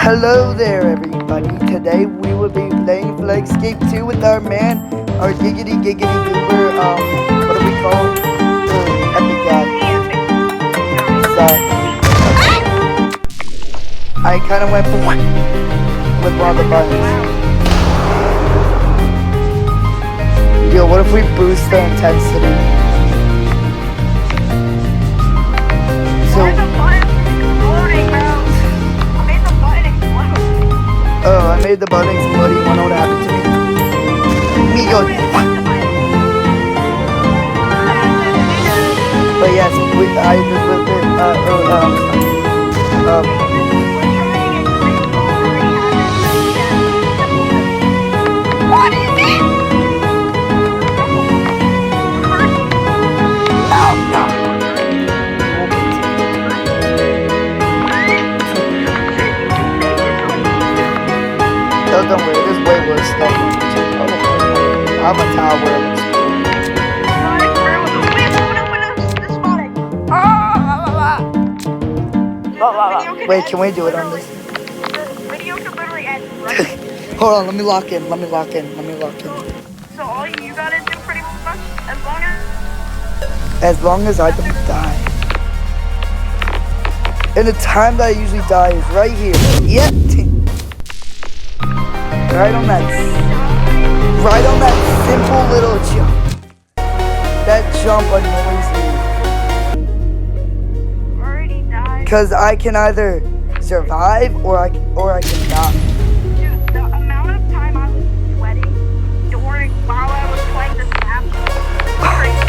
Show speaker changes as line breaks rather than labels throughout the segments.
Hello there, everybody. Today we will be playing Flagscape 2 with our man, our giggity giggity goober, what do we call him? Epic guy. So, I kind of went with one of the buttons. Yo, what if we boost the intensity? So, oh, I made the button explode. You wanna know what happened to me? Me go. But yes, I just with it.
What is it?
Oh, don't worry, there's way worse stuff on YouTube. I'm a tower. Wait, can we do it on this?
The video can literally end right.
Hold on, let me lock in.
So all you gotta do pretty much,
As long as I don't die. And the time that I usually die is right here. Yep. Right on that simple little jump. That jump annoys me.
already died.
Cause I can either survive or I can die.
Dude, the amount of time I was sweating while I was playing this map was crazy.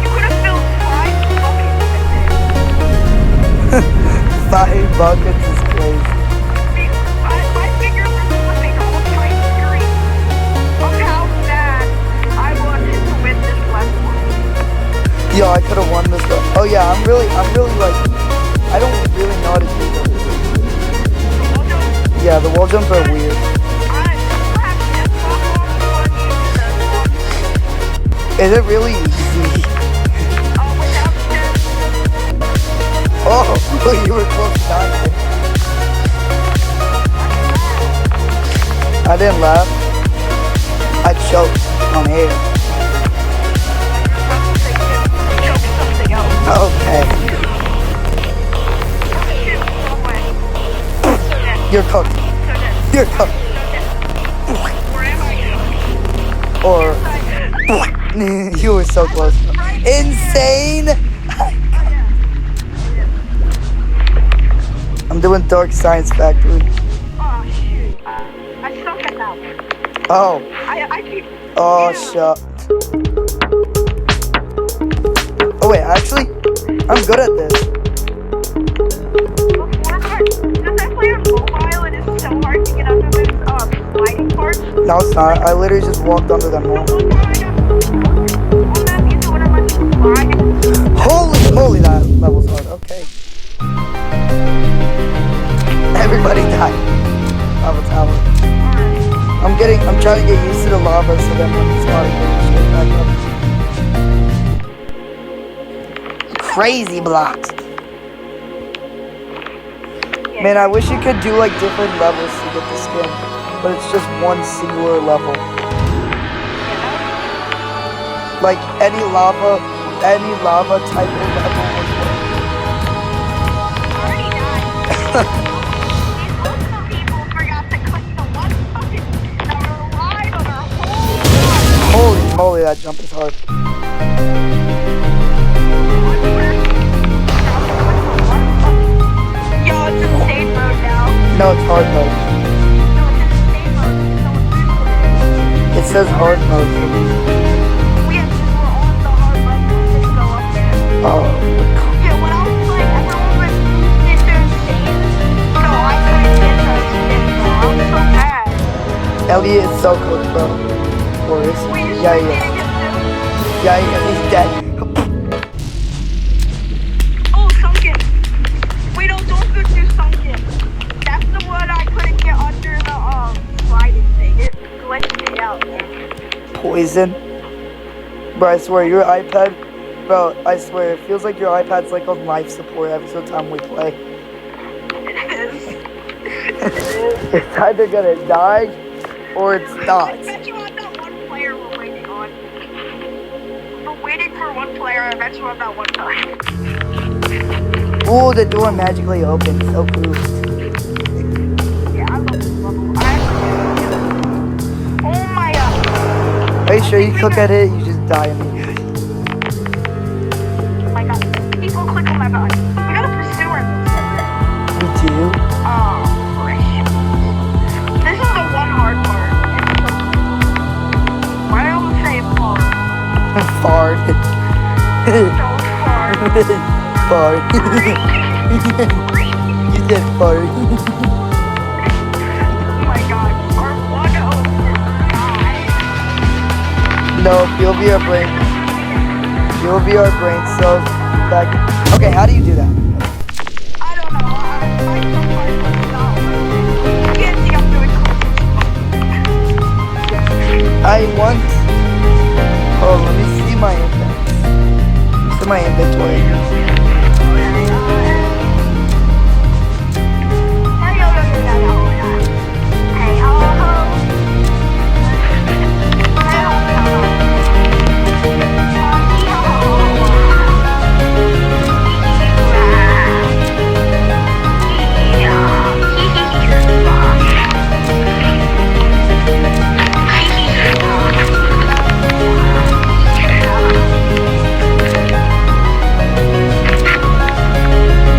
You could have filled 5 buckets with it.
5 buckets is crazy.
My fingers were slipping the whole time screen of how bad I wanted to win this level.
Yo, I could have won this one. Oh yeah, I'm really like, I don't really know how to do this. Yeah, the wall jumps are weird. Is it really easy? Oh, you were close to dying. I didn't laugh. I choked on air. Okay. You're cooked. You're cooked. Or you were so close. Insane. I'm doing Dark Science Factory.
Oh shoot! I suck at that one.
Oh.
I keep.
Oh shit. Oh wait, actually, I'm good at this.
Since I play on mobile, it is so hard to get under those sliding parts.
No, it's not. I literally just walked under them all. Holy, that level's hard. Okay. Everybody died. Lava tower. I'm trying to get used to the lava so then when it's hard, I can straight back up. Crazy blocks. Man, I wish you could do like different levels to get the skin, but it's just one singular level. Like any lava type of level would work. Holy moly, that jump is hard.
Yo, it's insane mode now.
No, it's hard mode.
No, it's insane mode.
It says hard mode for me.
We were on the hard mode. Just go up there.
Oh.
Yeah, when I was playing, everyone was Mr. Insane. So I couldn't get that shit, bro. I was so bad.
Elliot is so close, bro. Or is he? Yeah, he is. Yeah, he is. He's dead.
Oh, sunken. Wait, don't go too sunken. That's the one I couldn't get under the sliding thing. It glitched me out, man.
Poison. Bro, I swear, your iPad, bro, I swear, it feels like your iPad's like on life support every single time we play.
It is.
It's either gonna die or it's not.
I bet you on that one player we're waiting on. We're waiting for one player. I bet you on that one guy.
Ooh, the door magically opens. So cool.
Yeah, I love this level. I actually oh my god.
Are you sure you click at it? You just die immediately.
Oh my god. People click on my button. We gotta pursue our
We do?
oh, fresh. This is the one hard part. Why do I always say far?
Fart.
So far.
Fart. You said fart.
Oh my god. Our 1-0 is
No, you'll be our brain. You'll be our brain cells back. Okay, how do you do that?
I don't know. You can't see I'm doing
I want. Oh, let me see my index. See my inventory.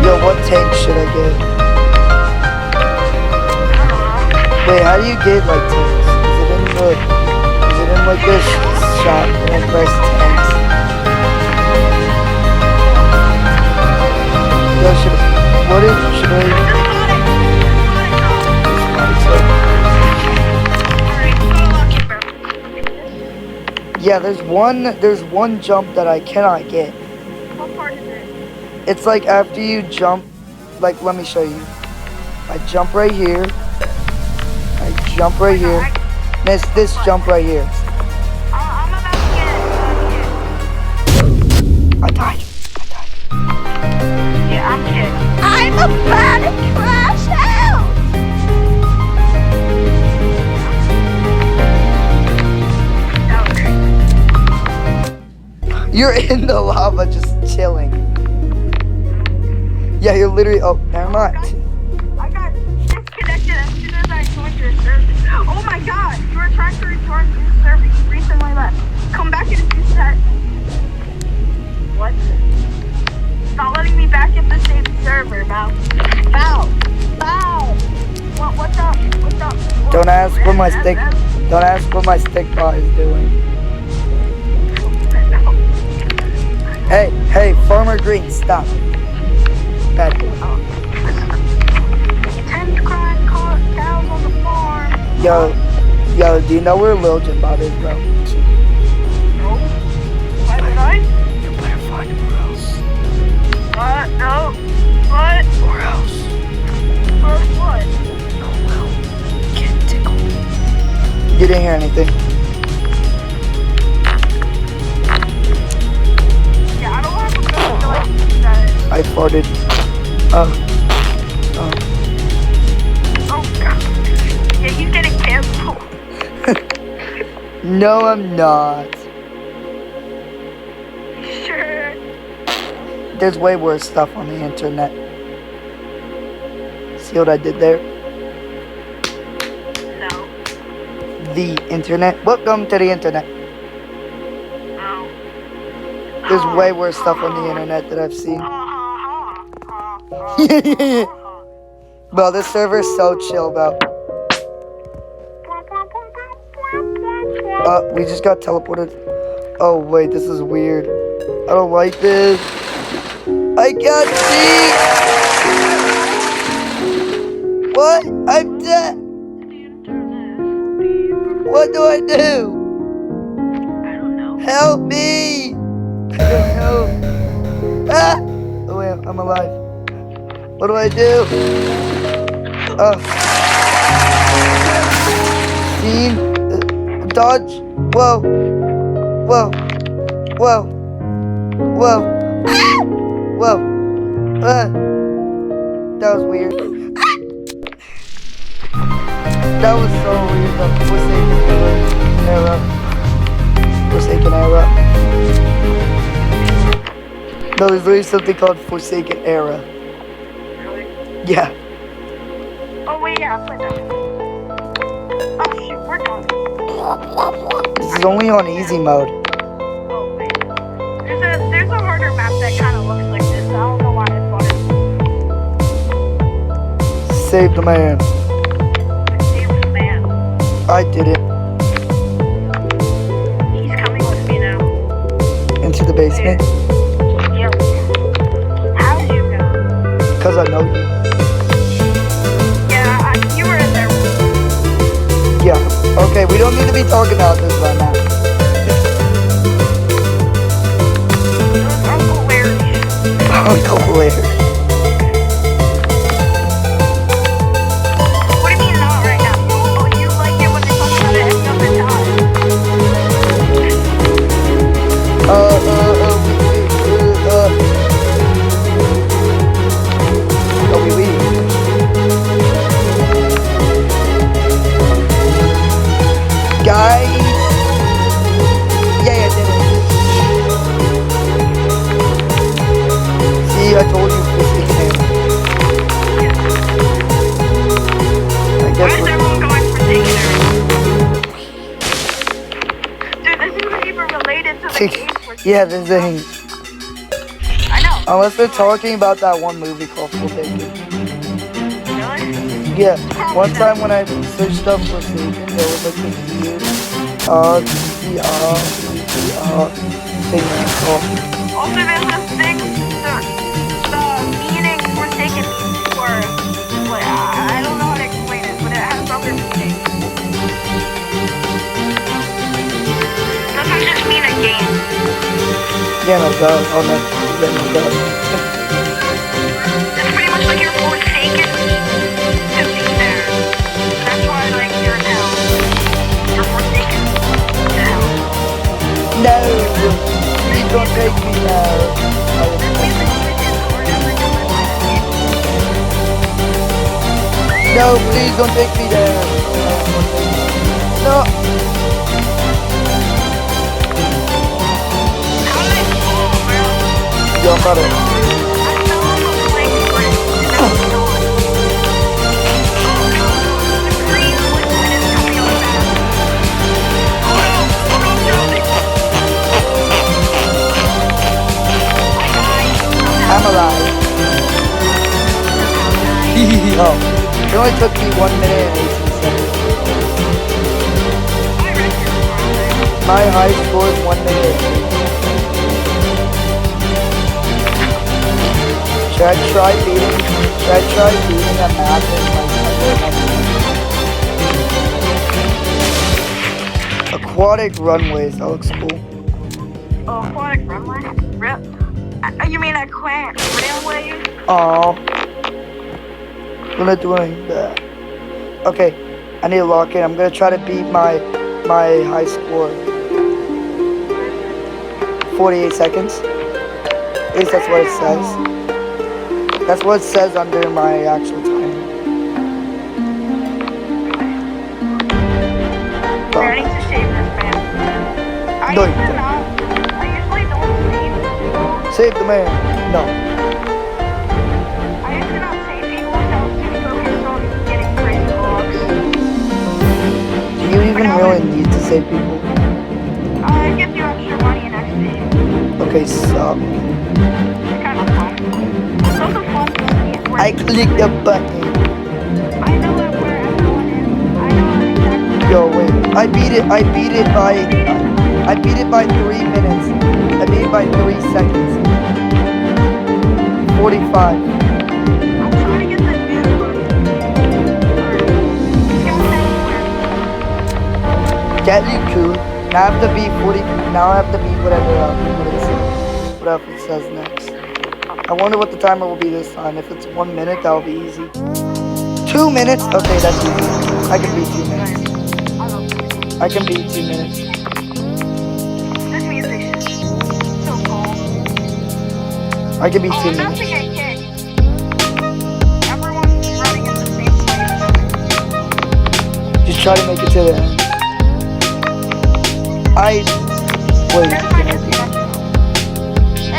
Yo, what tank should I get? Wait, how do you get like tanks? Is it in like this shop and I press tanks? Yo, should I? Yeah, there's one jump that I cannot get.
What part is it?
It's like after you jump, like let me show you. I jump right here. I jump right here. Miss this jump right here.
I'm about to get it.
I died.
Yeah, I'm kidding. I'm about to crash out! That was great.
You're in the lava just chilling. Yeah, you're literally. Oh, never mind.
I got disconnected as soon as I joined your service. Oh my god! You were trying to rejoin your service. You recently left. Come back in 2 seconds. What? Not letting me back in the same server, Mal. What's up? What's up?
Don't ask what my stick. Don't ask what my stick bot is doing. Hey, Farmer Green, stop. Bad boy.
10 crying cows on the farm.
Yo, do you know where Lil Jimbot is, bro?
No. Why would I?
You better find him or else.
What? No. What?
Or else.
For what?
No, Lil. Get tickled. You didn't hear anything.
Yeah, I don't have a good feeling that.
I farted.
Oh god. Yeah, he's getting canceled.
No, I'm not.
Sure.
There's way worse stuff on the internet. See what I did there?
No.
The internet. Welcome to the internet.
No.
There's way worse stuff on the internet that I've seen. Bro, this server is so chill, bro. We just got teleported. Oh, wait, this is weird. I don't like this. I can't see. What? I'm dead. What do I do?
I don't know.
Help me. I don't know. Ah! Oh, wait, I'm alive. What do I do? Scene. Dodge. Whoa. Whoa. Whoa. Whoa. Ah! Whoa. That was weird. That was so weird. The Forsaken era. No, there's literally something called Forsaken Era.
Really?
Yeah.
Oh wait, yeah, I played that. Oh shoot, we're done.
This is only on easy mode.
Oh wait. There's a harder map that kind of looks like this. I don't know why it's harder.
Save the man.
Save the man.
I did it.
He's coming with me now.
Into the basement.
Yep. How did you know?
Because I know you.
Yeah, you were in there.
Yeah. Okay, we don't need to be talking about this right now.
It was Uncle Larry.
Uncle Larry.
What do you mean not right now? Oh, you like it when they talk about it end up in time.
Oh, we leave. Guys. Yeah, I did it. See, I told you Forsaken Era. I
Why
guess
is
we're...
everyone going for taking Dude, this isn't even related to the game.
Yeah, this thing.
I know.
Unless they're talking about that one movie called Forsaken.
Really?
Yeah, one time when I searched up Forsaken, there was like this weird, thing called.
Also, there's this thing, the meaning Forsaken means for, like, I don't know how to explain it, but it has other meanings. It doesn't just mean a game.
Yeah, no, duh. Oh, no. Yeah, no, duh.
It's pretty much like you're forsaken to be there. That's why, like, you're in hell. You're forsaken to hell.
No! Please don't take me now. No, please don't take me there. No.
How did I fall, bro?
Yo, I'm about to...
I fell off a plank bridge and I was gone. Oh no, the green liquid is coming out fast. Oh no, Johnny. I died.
I'm alive. Oh, it only took me 1 minute and 18 seconds.
I read your story.
My high score is 1 minute. Should I try beating a map in like aquatic runways? That looks cool.
Oh, aquatic runway? You mean aquatic railway?
Oh, we're not doing that. Okay, I need to lock in. I'm gonna try to beat my high score. 48 seconds. At least that's what it says. That's what it says under my actual time.
I need to save this man. I
No,
usually don't save.
Save the man. No.
I usually not save people without too focused on getting crazy blocks.
Do you even really need to save people?
It gives you extra money and XP.
Okay, so
It's kind of fun. It's also fun to see where
I clicked the button.
I know it where everyone is. I know exactly.
Yo, wait. I beat it by 3 minutes. I beat it by 3 seconds. 45.
I'm trying to get the new one.
Deadly cool. Now I have to beat 40. Now I have to beat whatever it says next. I wonder what the timer will be this time. If it's 1 minute, that'll be easy. 2 minutes? Okay, that's easy. I can beat 2 minutes. I can beat 2 minutes.
This music is so cool.
I can beat 2
I'm about to
minutes.
get kicked. Everyone's running in the same place.
try to make it to the end. Wait.
Never mind, it's fine.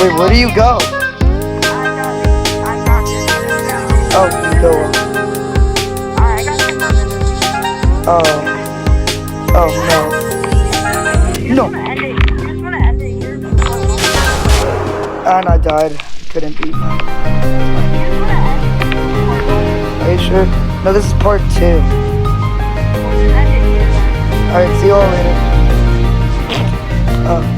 Wait, where do you go?
I got this.
Oh, you go up.
Alright, I got this.
Oh. Oh, no.
You
No.
just wanna end it. You just wanna end it here.
And I died. Couldn't beat mine.
You just wanna end it.
Are you sure? No, this is part 2.
Just end it here.
Alright, see you all later. Oh.